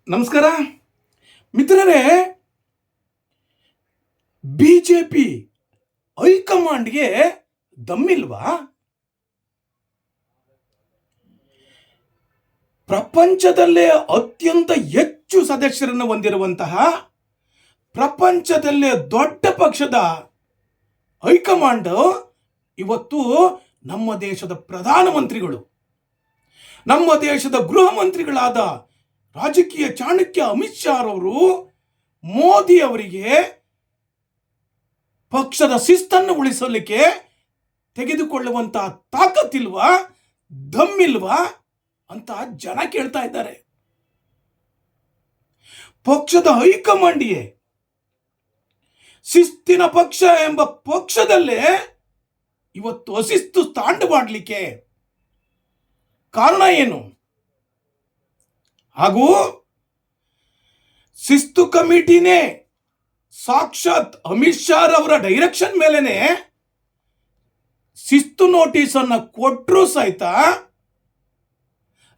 ನಮಸ್ಕಾರ ಮಿತ್ರರೇ. ಬಿಜೆಪಿ ಹೈಕಮಾಂಡ್ಗೆ ದಮ್ಮಿಲ್ವಾ? ಪ್ರಪಂಚದಲ್ಲೇ ಅತ್ಯಂತ ಹೆಚ್ಚು ಸದಸ್ಯರನ್ನು ಹೊಂದಿರುವಂತಹ, ಪ್ರಪಂಚದಲ್ಲೇ ದೊಡ್ಡ ಪಕ್ಷದ ಹೈಕಮಾಂಡ್ ಇವತ್ತು ನಮ್ಮ ದೇಶದ ಪ್ರಧಾನಮಂತ್ರಿಗಳು, ನಮ್ಮ ದೇಶದ ಗೃಹ ಮಂತ್ರಿಗಳಾದ ರಾಜಕೀಯ ಚಾಣಕ್ಯ ಅಮಿತ್ ಶಾ ಅವರು ಮೋದಿ ಅವರಿಗೆ ಪಕ್ಷದ ಶಿಸ್ತನ್ನು ಉಳಿಸಲಿಕ್ಕೆ ತೆಗೆದುಕೊಳ್ಳುವಂತಹ ತಾಕತ್ತಿಲ್ವಾ, ದಮ್ಮಿಲ್ವಾ ಅಂತ ಜನ ಕೇಳ್ತಾ ಇದ್ದಾರೆ. ಪಕ್ಷದ ಹೈಕಮಾಂಡಿಯೇ ಶಿಸ್ತಿನ ಪಕ್ಷ ಎಂಬ ಪಕ್ಷದಲ್ಲೇ ಇವತ್ತು ಅಶಿಸ್ತು ತಾಂಡು ಮಾಡಲಿಕ್ಕೆ ಕಾರಣ ಏನು? ಹಾಗೂ ಶಿಸ್ತು ಕಮಿಟಿನೇ ಸಾಕ್ಷಾತ್ ಅಮಿತ್ ಶಾ ಅವರ ಡೈರೆಕ್ಷನ್ ಮೇಲೇನೆ ಶಿಸ್ತು ನೋಟಿಸ್ ಅನ್ನ ಕೊಟ್ಟರು ಸಹಿತ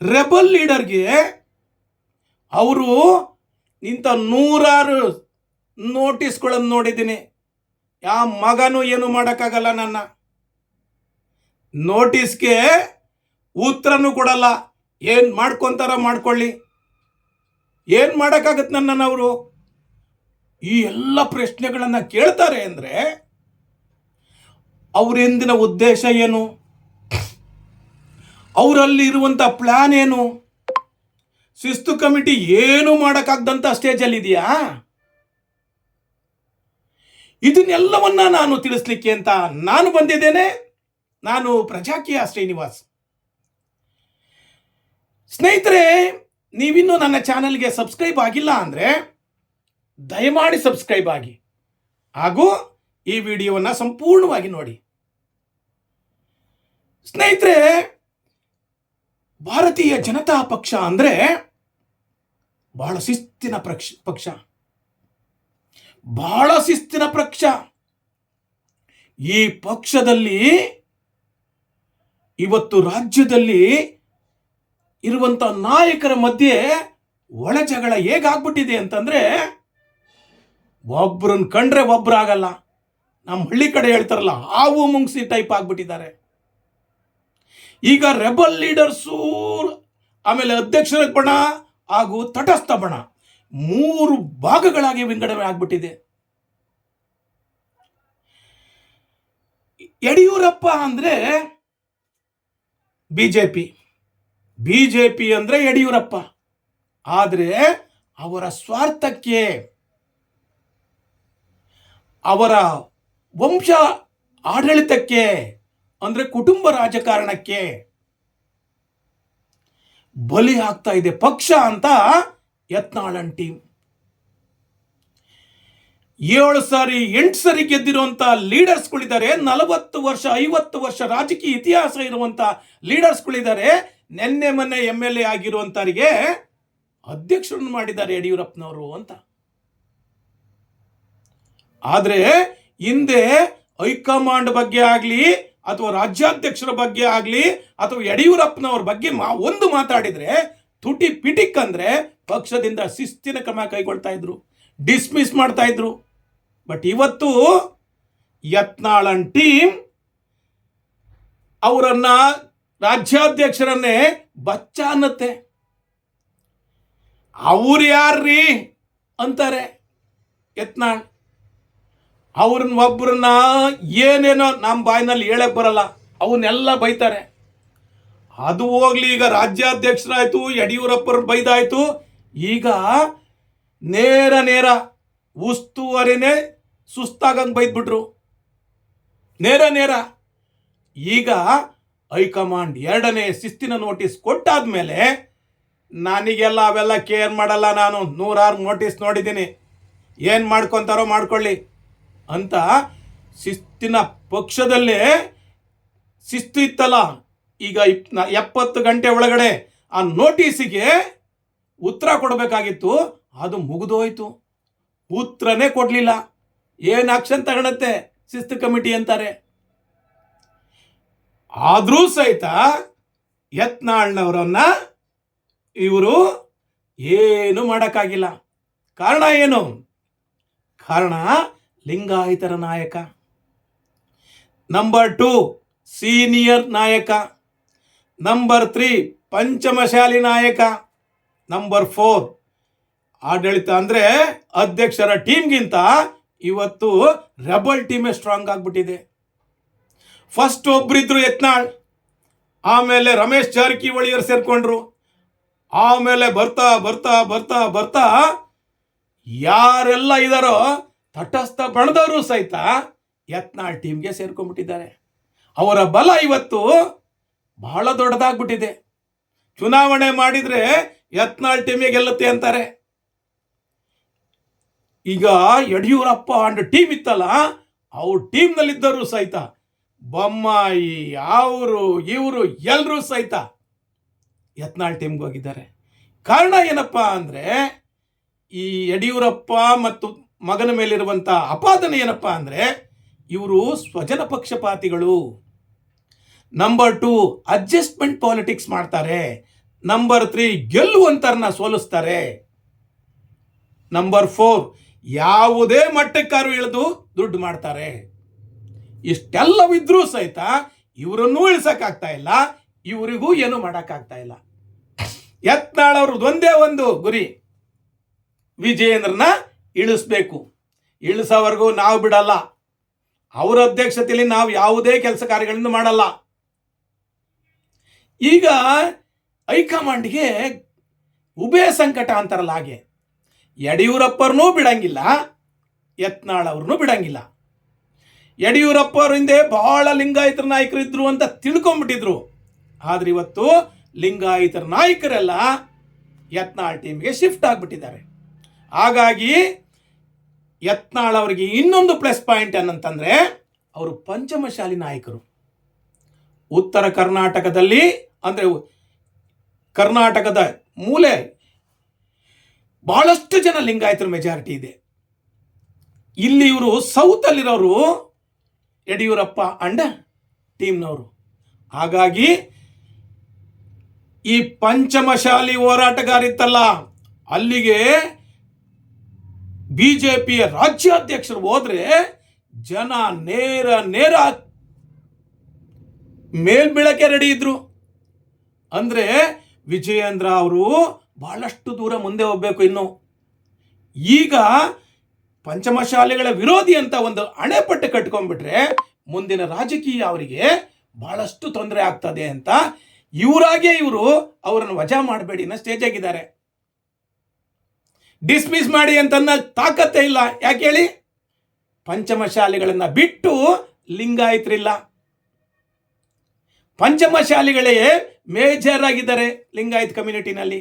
ರೆಬಲ್ ಲೀಡರ್ಗೆ ಅವರು ಇಂಥ 100 ನೋಟಿಸ್ಗಳನ್ನು ನೋಡಿದ್ದೀನಿ. ಯಾವ ಮಗನೂ ಏನು ಮಾಡೋಕ್ಕಾಗಲ್ಲ, ನನ್ನ ನೋಟಿಸ್ಗೆ ಉತ್ತರನೂ ಕೊಡಲ್ಲ. ಏನು ಮಾಡ್ಕೊಂತಾರ ಮಾಡ್ಕೊಳ್ಳಿ, ಏನು ಮಾಡೋಕ್ಕಾಗತ್ತೆ ನನ್ನನ್ನು ಅವರು? ಈ ಎಲ್ಲ ಪ್ರಶ್ನೆಗಳನ್ನು ಕೇಳ್ತಾರೆ ಅಂದರೆ ಅವರೆಂದಿನ ಉದ್ದೇಶ ಏನು? ಅವರಲ್ಲಿ ಇರುವಂಥ ಪ್ಲಾನ್ ಏನು? ಶಿಸ್ತು ಕಮಿಟಿ ಏನು ಮಾಡೋಕ್ಕಾಗದಂಥ ಸ್ಟೇಜಲ್ಲಿ ಇದೆಯಾ? ಇದನ್ನೆಲ್ಲವನ್ನ ನಾನು ತಿಳಿಸ್ಲಿಕ್ಕೆ ಅಂತ ನಾನು ಬಂದಿದ್ದೇನೆ. ನಾನು ಪ್ರಜಾಕೀಯ ಶ್ರೀನಿವಾಸ್. ಸ್ನೇಹಿತರೆ, ನೀವಿನ್ನೂ ನನ್ನ ಚಾನಲ್ಗೆ ಸಬ್ಸ್ಕ್ರೈಬ್ ಆಗಿಲ್ಲ ಅಂದರೆ ದಯಮಾಡಿ ಸಬ್ಸ್ಕ್ರೈಬ್ ಆಗಿ, ಹಾಗೂ ಈ ವಿಡಿಯೋವನ್ನು ಸಂಪೂರ್ಣವಾಗಿ ನೋಡಿ. ಸ್ನೇಹಿತರೆ, ಭಾರತೀಯ ಜನತಾ ಪಕ್ಷ ಅಂದರೆ ಬಹಳ ಶಿಸ್ತಿನ ಪಕ್ಷ, ಬಹಳ ಶಿಸ್ತಿನ ಪಕ್ಷ. ಈ ಪಕ್ಷದಲ್ಲಿ ಇವತ್ತು ರಾಜ್ಯದಲ್ಲಿ ಇರುವಂತ ನಾಯಕರ ಮಧ್ಯೆ ಒಳ ಜಗಳ ಹೇಗಾಗ್ಬಿಟ್ಟಿದೆ ಅಂತಂದ್ರೆ, ಒಬ್ಬರನ್ನ ಕಂಡ್ರೆ ಒಬ್ಬರಾಗಲ್ಲ. ನಮ್ಮ ಹಳ್ಳಿ ಕಡೆ ಹೇಳ್ತಾರಲ್ಲ, ಹಾವು ಮುಂಗ್ಸಿ ಟೈಪ್ ಆಗ್ಬಿಟ್ಟಿದ್ದಾರೆ. ಈಗ ರೆಬಲ್ ಲೀಡರ್ಸು, ಆಮೇಲೆ ಅಧ್ಯಕ್ಷರ ಬಣ ಹಾಗೂ ತಟಸ್ಥ ಬಣ 3 ಭಾಗಗಳಾಗಿ ವಿಂಗಡಣೆ ಆಗ್ಬಿಟ್ಟಿದೆ. ಯಡಿಯೂರಪ್ಪ ಅಂದ್ರೆ ಬಿಜೆಪಿ ಅಂದ್ರೆ ಯಡಿಯೂರಪ್ಪ. ಆದರೆ ಅವರ ಸ್ವಾರ್ಥಕ್ಕೆ, ಅವರ ವಂಶ ಆಡಳಿತಕ್ಕೆ, ಅಂದ್ರೆ ಕುಟುಂಬ ರಾಜಕಾರಣಕ್ಕೆ ಬಲಿ ಆಗ್ತಾ ಇದೆ ಪಕ್ಷ ಅಂತ ಯತ್ನಾಳನ್ ಟೀಮ್. 7 ಸಾರಿ 8 ಸರಿ ಗೆದ್ದಿರುವಂತ ಲೀಡರ್ಸ್ಗಳಿದ್ದಾರೆ. 40 ವರ್ಷ 50 ವರ್ಷ ರಾಜಕೀಯ ಇತಿಹಾಸ ಇರುವಂತ ಲೀಡರ್ಸ್ಗಳಿದ್ದಾರೆ. ನೆನ್ನೆ ಮೊನ್ನೆ MLA ಆಗಿರುವಂತವರಿಗೆ ಅಧ್ಯಕ್ಷರನ್ನು ಮಾಡಿದ್ದಾರೆ ಯಡಿಯೂರಪ್ಪನವರು ಅಂತ. ಆದ್ರೆ ಹಿಂದೆ ಹೈಕಮಾಂಡ್ ಬಗ್ಗೆ ಆಗಲಿ, ಅಥವಾ ರಾಜ್ಯಾಧ್ಯಕ್ಷರ ಬಗ್ಗೆ ಆಗಲಿ, ಅಥವಾ ಯಡಿಯೂರಪ್ಪನವ್ರ ಬಗ್ಗೆ ಒಂದು ಮಾತಾಡಿದ್ರೆ ತುಟಿ ಪಿಟಿಕ್ ಅಂದ್ರೆ ಪಕ್ಷದಿಂದ ಶಿಸ್ತಿನ ಕ್ರಮ ಕೈಗೊಳ್ತಾ ಇದ್ರು, ಡಿಸ್ಮಿಸ್ ಮಾಡ್ತಾ ಇದ್ರು. ಬಟ್ ಇವತ್ತು ಯತ್ನಾಳನ್ ಟೀಮ್ ಅವರನ್ನ, ರಾಜ್ಯಾಧ್ಯಕ್ಷರನ್ನೇ ಬಚ್ಚ ಅನ್ನತ್ತೆ. ಅವ್ರು ಯಾರ್ರೀ ಅಂತಾರೆ ಯತ್ನಾಳ್. ಅವ್ರನ್ನ ಒಬ್ಬರನ್ನ ಏನೇನೋ ನಮ್ಮ ಬಾಯಿನಲ್ಲಿ ಹೇಳಕ್ ಬರಲ್ಲ, ಅವನ್ನೆಲ್ಲ ಬೈತಾರೆ. ಅದು ಹೋಗ್ಲಿ, ಈಗ ರಾಜ್ಯಾಧ್ಯಕ್ಷರಾಯ್ತು, ಯಡಿಯೂರಪ್ಪರ ಬೈದಾಯ್ತು. ಈಗ ನೇರ ಉಸ್ತುವಾರಿನೇ ಸುಸ್ತಾಗಂಗೆ ಬೈದ್ಬಿಟ್ರು ನೇರ. ಈಗ ಹೈಕಮಾಂಡ್ 2ನೇ ಶಿಸ್ತಿನ ನೋಟಿಸ್ ಕೊಟ್ಟಾದ್ಮೇಲೆ ನನಗೆಲ್ಲ ಅವೆಲ್ಲ ಕೇರ್ ಮಾಡಲ್ಲ, ನಾನು 100 ನೋಟಿಸ್ ನೋಡಿದ್ದೀನಿ, ಏನು ಮಾಡ್ಕೊತಾರೋ ಮಾಡ್ಕೊಳ್ಳಿ ಅಂತ ಶಿಸ್ತಿನ ಪಕ್ಷದಲ್ಲೇ ಶಿಸ್ತು ಇತ್ತಲ್ಲ. ಈಗ 70 ಗಂಟೆ ಒಳಗಡೆ ಆ ನೋಟಿಸಿಗೆ ಉತ್ತರ ಕೊಡಬೇಕಾಗಿತ್ತು, ಅದು ಮುಗಿದೋಯ್ತು. ಉತ್ತರನೇ ಕೊಡಲಿಲ್ಲ. ಏನು ಆಕ್ಷನ್ ತಗೊಳತ್ತೆ ಶಿಸ್ತು ಕಮಿಟಿ ಅಂತಾರೆ. ಆದರೂ ಸಹಿತ ಯತ್ನಾಳ್ನವರನ್ನ ಇವರು ಏನು ಮಾಡೋಕ್ಕಾಗಿಲ್ಲ. ಕಾರಣ ಏನು? ಕಾರಣ ಲಿಂಗಾಯತರ ನಾಯಕ. ನಂಬರ್ 2 ಸೀನಿಯರ್ ನಾಯಕ. ನಂಬರ್ 3 ಪಂಚಮಶಾಲಿ ನಾಯಕ. ನಂಬರ್ 4 ಆಡಳಿತ ಅಂದರೆ ಅಧ್ಯಕ್ಷರ ಟೀಮ್ಗಿಂತ ಇವತ್ತು ರೆಬಲ್ ಟೀಮೇ ಸ್ಟ್ರಾಂಗ್ ಆಗಿಬಿಟ್ಟಿದೆ. ಫಸ್ಟ್ ಒಬ್ಬರಿದ್ರು ಯತ್ನಾಳ್, ಆಮೇಲೆ ರಮೇಶ್ ಜಾರಕಿಹೊಳಿಯವರು ಸೇರ್ಕೊಂಡ್ರು. ಆಮೇಲೆ ಬರ್ತಾ ಬರ್ತಾ ಬರ್ತಾ ಬರ್ತಾ ಯಾರೆಲ್ಲ ಇದಾರೋ ತಟಸ್ಥ ಬಣದವರು ಸಹಿತ ಯತ್ನಾಳ್ ಟೀಮ್ಗೆ ಸೇರ್ಕೊಂಡ್ಬಿಟ್ಟಿದ್ದಾರೆ. ಅವರ ಬಲ ಇವತ್ತು ಬಹಳ ದೊಡ್ಡದಾಗ್ಬಿಟ್ಟಿದೆ. ಚುನಾವಣೆ ಮಾಡಿದ್ರೆ ಯತ್ನಾಳ್ ಟೀಮಿಗೆ ಗೆಲ್ಲುತ್ತೆ ಅಂತಾರೆ. ಈಗ ಯಡಿಯೂರಪ್ಪ ಅಂಡ್ ಟೀಮ್ ಇತ್ತಲ್ಲ, ಅವ್ರ ಟೀಮ್ನಲ್ಲಿದ್ದರು ಸಹಿತ ಬೊಮ್ಮಾಯಿ ಅವರು ಇವರು ಎಲ್ಲರೂ ಸಹಿತ ಯತ್ನಾಳ್ ಟೀಮ್ಗೆ ಹೋಗಿದ್ದಾರೆ. ಕಾರಣ ಏನಪ್ಪ ಅಂದರೆ ಈ ಯಡಿಯೂರಪ್ಪ ಮತ್ತು ಮಗನ ಮೇಲಿರುವಂಥ ಅಪಾದನೆ ಏನಪ್ಪ ಅಂದರೆ ಇವರು ಸ್ವಜನ ಪಕ್ಷಪಾತಿಗಳು. ನಂಬರ್ 2 ಅಡ್ಜಸ್ಟ್ಮೆಂಟ್ ಪಾಲಿಟಿಕ್ಸ್ ಮಾಡ್ತಾರೆ. ನಂಬರ್ 3 ಗೆಲ್ಲುವಂತರನ್ನ ಸೋಲಿಸ್ತಾರೆ. ನಂಬರ್ 4 ಯಾವುದೇ ಮಟ್ಟಕ್ಕಾರು ಇಳಿದು ದುಡ್ಡು ಮಾಡ್ತಾರೆ. ಇಷ್ಟೆಲ್ಲವಿದ್ರೂ ಸಹಿತ ಇವರನ್ನೂ ಇಳಿಸಕ್ಕಾಗ್ತಾ ಇಲ್ಲ, ಇವರಿಗೂ ಏನು ಮಾಡೋಕ್ಕಾಗ್ತಾ ಇಲ್ಲ. ಯತ್ನಾಳ್ ಅವ್ರದ್ದು ಒಂದೇ ಒಂದು ಗುರಿ, ವಿಜಯೇಂದ್ರನ ಇಳಿಸ್ಬೇಕು. ಇಳಿಸೋವರೆಗೂ ನಾವು ಬಿಡಲ್ಲ. ಅವರ ಅಧ್ಯಕ್ಷತೆಯಲ್ಲಿ ನಾವು ಯಾವುದೇ ಕೆಲಸ ಕಾರ್ಯಗಳನ್ನು ಮಾಡಲ್ಲ. ಈಗ ಹೈಕಮಾಂಡ್ಗೆ ಉಭಯ ಸಂಕಟ ಅಂತಾರಲ್ಲ ಹಾಗೆ, ಯಡಿಯೂರಪ್ಪರನ್ನೂ ಬಿಡಂಗಿಲ್ಲ, ಯತ್ನಾಳ್ ಅವ್ರನ್ನೂ ಬಿಡಂಗಿಲ್ಲ. ಯಡಿಯೂರಪ್ಪ ಅವ್ರ ಹಿಂದೆ ಬಹಳ ಲಿಂಗಾಯತರ ನಾಯಕರು ಇದ್ರು ಅಂತ ತಿಳ್ಕೊಂಡ್ಬಿಟ್ಟಿದ್ರು. ಆದ್ರೆ ಇವತ್ತು ಲಿಂಗಾಯತರ ನಾಯಕರೆಲ್ಲ ಯತ್ನಾಳ್ ಟೀಮ್ಗೆ ಶಿಫ್ಟ್ ಆಗಿಬಿಟ್ಟಿದ್ದಾರೆ. ಹಾಗಾಗಿ ಯತ್ನಾಳ್ ಅವರಿಗೆ ಇನ್ನೊಂದು ಪ್ಲಸ್ ಪಾಯಿಂಟ್ ಏನಂತಂದ್ರೆ ಅವರು ಪಂಚಮಶಾಲಿ ನಾಯಕರು. ಉತ್ತರ ಕರ್ನಾಟಕದಲ್ಲಿ ಅಂದರೆ ಕರ್ನಾಟಕದ ಮೂಲೆ ಬಹಳಷ್ಟು ಜನ ಲಿಂಗಾಯತರ ಮೆಜಾರಿಟಿ ಇದೆ. ಇಲ್ಲಿ ಇವರು ಸೌತ್ ಅಲ್ಲಿರೋರು ಯಡಿಯೂರಪ್ಪ ಅಂಡ್ ಟೀಮ್ನವರು. ಹಾಗಾಗಿ ಈ ಪಂಚಮಶಾಲಿ ಹೋರಾಟಗಾರಿತ್ತಲ್ಲ, ಅಲ್ಲಿಗೆ ಬಿಜೆಪಿಯ ರಾಜ್ಯಾಧ್ಯಕ್ಷರು ಹೋದ್ರೆ ಜನ ನೇರ ಮೇಲ್ಬೀಳಕ್ಕೆ ರೆಡಿ ಇದ್ರು. ಅಂದ್ರೆ ವಿಜಯೇಂದ್ರ ಅವರು ಬಹಳಷ್ಟು ದೂರ ಮುಂದೆ ಹೋಗ್ಬೇಕು. ಇನ್ನು ಈಗ ಪಂಚಮಶಾಲಿಗಳ ವಿರೋಧಿ ಅಂತ ಒಂದು ಅಣೆಪಟ್ಟು ಕಟ್ಕೊಂಡ್ಬಿಟ್ರೆ ಮುಂದಿನ ರಾಜಕೀಯ ಅವರಿಗೆ ಬಹಳಷ್ಟು ತೊಂದರೆ ಆಗ್ತದೆ ಅಂತ ಇವರಾಗೆ ಇವರು ಅವರನ್ನು ವಜಾ ಮಾಡಬೇಡಿ ಅನ್ನೋ ಸ್ಟೇಜ್ ಆಗಿದ್ದಾರೆ. ಡಿಸ್ಮಿಸ್ ಮಾಡಿ ಅಂತ ತಾಕತ್ತೇ ಇಲ್ಲ. ಯಾಕೆ ಹೇಳಿ? ಪಂಚಮಶಾಲಿಗಳನ್ನ ಬಿಟ್ಟು ಲಿಂಗಾಯತರಿಲ್ಲ. ಪಂಚಮಶಾಲಿಗಳೇ ಮೇಜರ್ ಆಗಿದ್ದಾರೆ ಲಿಂಗಾಯತ್ ಕಮ್ಯುನಿಟಿನಲ್ಲಿ.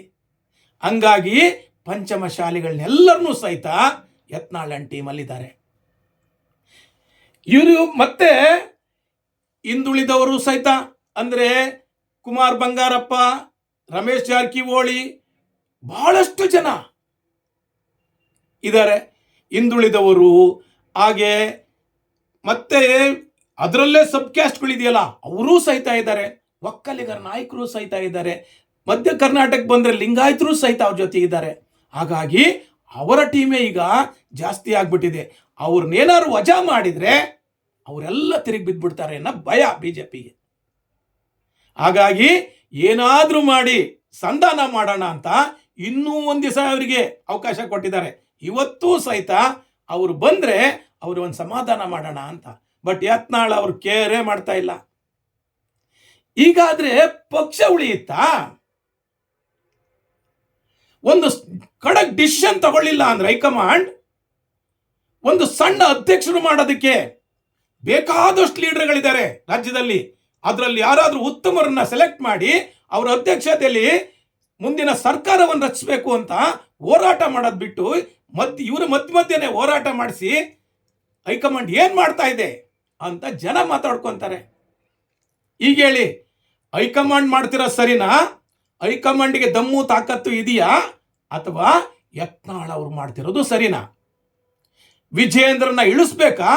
ಹಂಗಾಗಿ ಪಂಚಮಶಾಲಿಗಳನ್ನೆಲ್ಲರನ್ನೂ ಸಹಿತ ಯತ್ನಾಳ್ ಟೀಮಲ್ಲಿದ್ದಾರೆ. ಇವರು ಮತ್ತೆ ಹಿಂದುಳಿದವರು ಸಹಿತ ಅಂದರೆ ಕುಮಾರ್ ಬಂಗಾರಪ್ಪ, ರಮೇಶ್ ಜಾರಕಿಹೊಳಿ, ಬಹಳಷ್ಟು ಜನ ಇದ್ದಾರೆ ಹಿಂದುಳಿದವರು. ಹಾಗೆ ಮತ್ತೆ ಅದರಲ್ಲೇ ಸಬ್ ಕ್ಯಾಸ್ಟ್ಗಳಿದೆಯಲ್ಲ ಅವರೂ ಸಹಿತ ಇದ್ದಾರೆ. ಒಕ್ಕಲಿಗರ ನಾಯಕರು ಸಹಿತ ಇದ್ದಾರೆ. ಮಧ್ಯ ಕರ್ನಾಟಕ ಬಂದರೆ ಲಿಂಗಾಯತರು ಸಹಿತ ಅವ್ರ ಜೊತೆ ಇದ್ದಾರೆ. ಹಾಗಾಗಿ ಅವರ ಟೀಮೇ ಈಗ ಜಾಸ್ತಿ ಆಗ್ಬಿಟ್ಟಿದೆ. ಅವ್ರನ್ನೇನಾದ್ರು ವಜಾ ಮಾಡಿದರೆ ಅವರೆಲ್ಲ ತಿರುಗಿ ಬಿದ್ದುಬಿಡ್ತಾರೆ ಅನ್ನೋ ಭಯ ಬಿಜೆಪಿಗೆ. ಹಾಗಾಗಿ ಏನಾದರೂ ಮಾಡಿ ಸಂಧಾನ ಮಾಡೋಣ ಅಂತ ಇನ್ನೂ ಒಂದು ದಿವಸ ಅವರಿಗೆ ಅವಕಾಶ ಕೊಟ್ಟಿದ್ದಾರೆ. ಇವತ್ತೂ ಸಹಿತ ಅವರು ಬಂದರೆ ಅವರು ಒಂದು ಸಮಾಧಾನ ಮಾಡೋಣ ಅಂತ. ಬಟ್ ಯತ್ನಾಳ್ ಅವರು ಕೇರೇ ಮಾಡ್ತಾ ಇಲ್ಲ. ಈಗಾದ್ರೆ ಪಕ್ಷ ಉಳಿಯುತ್ತಾ? ಒಂದು ಖಡಕ್ ಡಿಸಿಷನ್ ತಗೊಳ್ಳಿಲ್ಲ ಅಂದ್ರೆ ಹೈಕಮಾಂಡ್ ಒಂದು ಸಣ್ಣ ಅಧ್ಯಕ್ಷರು ಮಾಡೋದಕ್ಕೆ ಬೇಕಾದಷ್ಟು ಲೀಡರ್ಗಳಿದ್ದಾರೆ ರಾಜ್ಯದಲ್ಲಿ. ಅದರಲ್ಲಿ ಯಾರಾದರೂ ಉತ್ತಮರನ್ನ ಸೆಲೆಕ್ಟ್ ಮಾಡಿ ಅವರ ಅಧ್ಯಕ್ಷತೆಯಲ್ಲಿ ಮುಂದಿನ ಸರ್ಕಾರವನ್ನು ರಚಿಸಬೇಕು ಅಂತ ಹೋರಾಟ ಮಾಡೋದು ಬಿಟ್ಟು ಇವರ ಮಧ್ಯೆ ಹೋರಾಟ ಮಾಡಿಸಿ ಹೈಕಮಾಂಡ್ ಏನು ಮಾಡ್ತಾ ಇದೆ ಅಂತ ಜನ ಮಾತಾಡ್ಕೊತಾರೆ. ಈಗ ಹೇಳಿ, ಹೈಕಮಾಂಡ್ ಮಾಡ್ತಿರೋ ಸರಿನಾ? ಹೈಕಮಾಂಡ್ಗೆ ದಮ್ಮು ತಾಕತ್ತು ಇದೆಯಾ ಅಥವಾ ಯತ್ನಾಳ್ ಅವರು ಮಾಡ್ತಿರೋದು ಸರಿನಾ? ವಿಜಯೇಂದ್ರನ ಇಳಿಸ್ಬೇಕಾ,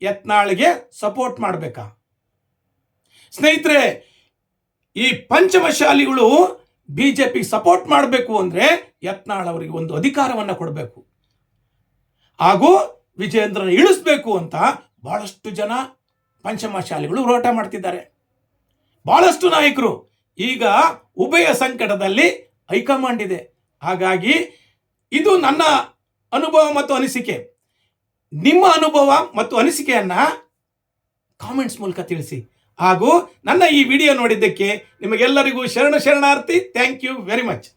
ಯತ್ನಾಳ್ಗೆ ಸಪೋರ್ಟ್ ಮಾಡಬೇಕಾ? ಸ್ನೇಹಿತರೆ, ಈ ಪಂಚಮಶಾಲಿಗಳು ಬಿಜೆಪಿ ಸಪೋರ್ಟ್ ಮಾಡಬೇಕು ಅಂದ್ರೆ ಯತ್ನಾಳ್ ಅವರಿಗೆ ಒಂದು ಅಧಿಕಾರವನ್ನ ಕೊಡಬೇಕು, ಹಾಗೂ ವಿಜಯೇಂದ್ರನ ಇಳಿಸ್ಬೇಕು ಅಂತ ಬಹಳಷ್ಟು ಜನ ಪಂಚಮಶಾಲಿಗಳು ಹೋರಾಟ ಮಾಡ್ತಿದ್ದಾರೆ, ಬಹಳಷ್ಟು ನಾಯಕರು. ಈಗ ಉಭಯ ಸಂಕಟದಲ್ಲಿ ಹೈಕಮಾಂಡ್ ಇದೆ. ಹಾಗಾಗಿ ಇದು ನನ್ನ ಅನುಭವ ಮತ್ತು ಅನಿಸಿಕೆ. ನಿಮ್ಮ ಅನುಭವ ಮತ್ತು ಅನಿಸಿಕೆಯನ್ನ ಕಾಮೆಂಟ್ಸ್ ಮೂಲಕ ತಿಳಿಸಿ. ಹಾಗೂ ನನ್ನ ಈ ವಿಡಿಯೋ ನೋಡಿದ್ದಕ್ಕೆ ನಿಮಗೆಲ್ಲರಿಗೂ ಶರಣಾರ್ಥಿ. Thank you very much.